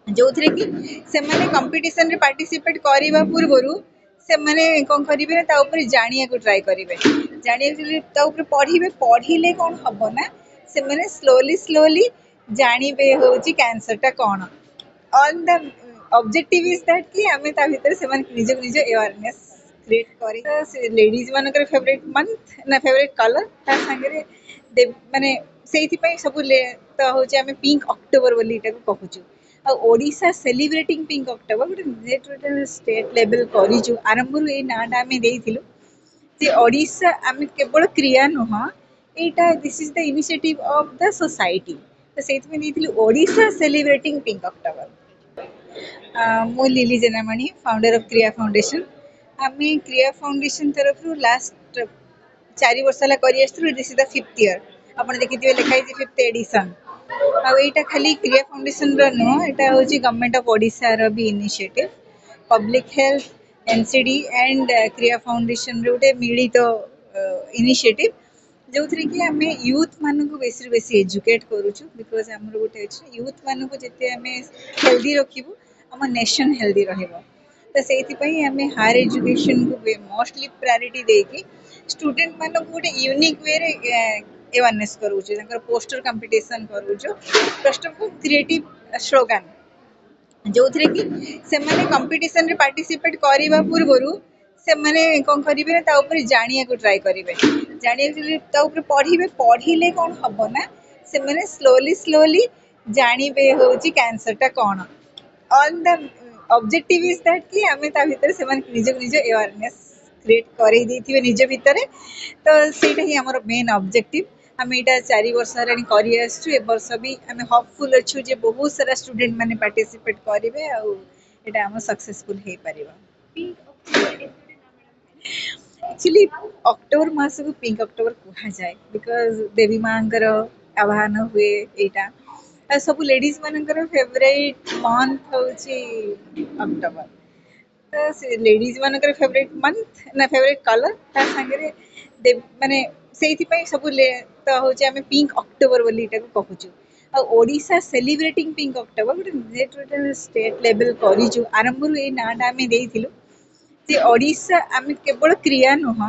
जो थे कि सेमाने कंपटीशन रे पार्टिसिपेट करबा पूर्वरु सेमाने कोन करिवे ता ऊपर जानिया को ट्राई करिवे जानिया ता ऊपर पढ़िबे पढ़िले कोन हबो ना सेमाने स्लोली जानिबे होची कैंसर ता कोन on the objective is that कि हमें ता भीतर सेमाने निज निज अवेयरनेस क्रिएट करी तो लेडीज मानकर फेवरेट मंथ ना फेवरेट कलर ता संगे माने सेहिति पई सब ले तो होची हमें पिंक अक्टोबर बोली इटा को कहूछु आ ओडिशा सेलिब्रेटिंग पिंक अक्टोबर गोटे स्टेट लेवल करिछु आरंभ रु ए नाटा हमें देइथिलु जे ओडिशा हमें केवल क्रिया नुह एटा this is the initiative of the society तो सेहिति में देइथिलु ओडिशा सेलिब्रेटिंग पिंक अक्टोबर मो लिली जेनामणि फाउंडर ऑफ क्रिया फाउंडेशन आमे क्रिया फाउंडेशन तरफ रु लास्ट 4 वर्ष ला करि आस्तु this is the 5th year आपण देखिथिबे लिखाई 5th एडिशन आ एटा खाली क्रिया फाउंडेशन रो नो एटा होची गवर्नमेंट ऑफ ओडिशा रो भी initiative public health NCD and क्रिया फाउंडेशन रो उटे मिलित इनिशिएटिव जो थ्री कि हमें यूथ मान को बेसी एजुकेट करूछु बिकॉज हमर गोटे अछि यूथ मान को जते हमें हेल्दी रखिबु हम नेशन हेल्दी रहइबो तो सेति पई हमें हायर एजुकेशन को मोस्टली प्रायोरिटी देकी स्टूडेंट मान को गोटे यूनिक वे रे अवेयरनेस करूछु तंकर पोस्टर कंपटीशन करूछु फर्स्ट ऑफ क्रिएटिव स्लोगन जो थे कि सेमाने कंपटीशन रे पार्टिसिपेट करबा पूर्वरु सेमाने कोन करिवे ता ऊपर जानिया को ट्राई करिवे जानिया ता ऊपर पढ़िबे पढ़िले कोन हबो ना सेमाने स्लोली जानिबे होची कैंसर ता कोन on the objective is that कि हमें ता भीतर सेमाने निज अवेयरनेस क्रिएट करै दैथिबे निज भीतर तो सेटा ही हमर मेन ऑब्जेक्टिव हमें एटा 4 वर्ष रानी करि आछू ए वर्ष भी हमें होपफुल अछु जे बहुत सारा स्टूडेंट माने पार्टिसिपेट करिवे आ एटा हम सक्सेसफुल हे परिबा एक्चुअली अक्टोबर मास को पिंक अक्टोबर कहा जाए बिकॉज देवी मांकर आह्वान हुए एटा सब लेडीज मानकर फेवरेट मंथ होची अक्टोबर तो लेडीज मानकर फेवरेट मंथ ना फेवरेट कलर ता संगे माने सेहिति पई सब ले तो होची हमें पिंक अक्टोबर बोली इटा को कहूछु आ ओडिशा सेलिब्रेटिंग पिंक अक्टोबर गोटे स्टेट लेवल करिछु आरंभ रु ए नाटा हमें देइथिलु जे ओडिशा हमें केवल क्रिया नुह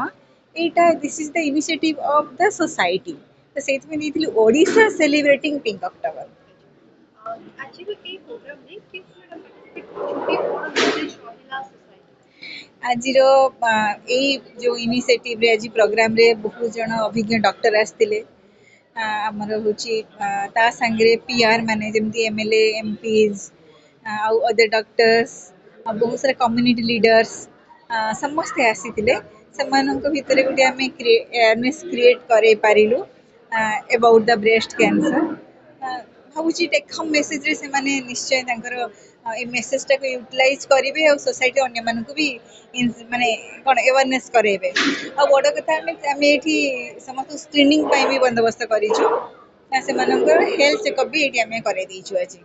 एटा this is the initiative of the society तो सेति में देइथिलु Odisha celebrating pink October actually ए प्रोग्राम में किस मैडम पार्टिसिपेट करछथि कोन मेसेज रहिला सोसाइटी आजिरो ए जो इनिशिएटिव रे आज प्रोग्राम रे बहुत जन अभिज्ञ डॉक्टर आस्तिले आमर होची ता संगे पीआर माने जेमती एमएलए एमपीज आ अदर डॉक्टर्स बहुत सारा कम्युनिटी लीडर्स समस्ते आसीतिले सेमानक भितरे गुटे हमें अवेयरनेस क्रिएट करे पारिलु अबाउट द ब्रेस्ट कैंसर भावुची टेक होम मेसेज रे से माने निश्चय तांकर ए मेसेज टा को यूटिलाइज करिवे और सोसाइटी अन्य मान को भी माने कोन अवेयरनेस करेबे आ बड़ कथा हमें एठी समस्त स्क्रीनिंग पई भी बंदोबस्त करिछु से मानकर हेल्थ चेकअप भी एठी हमें करे दीछु अछि।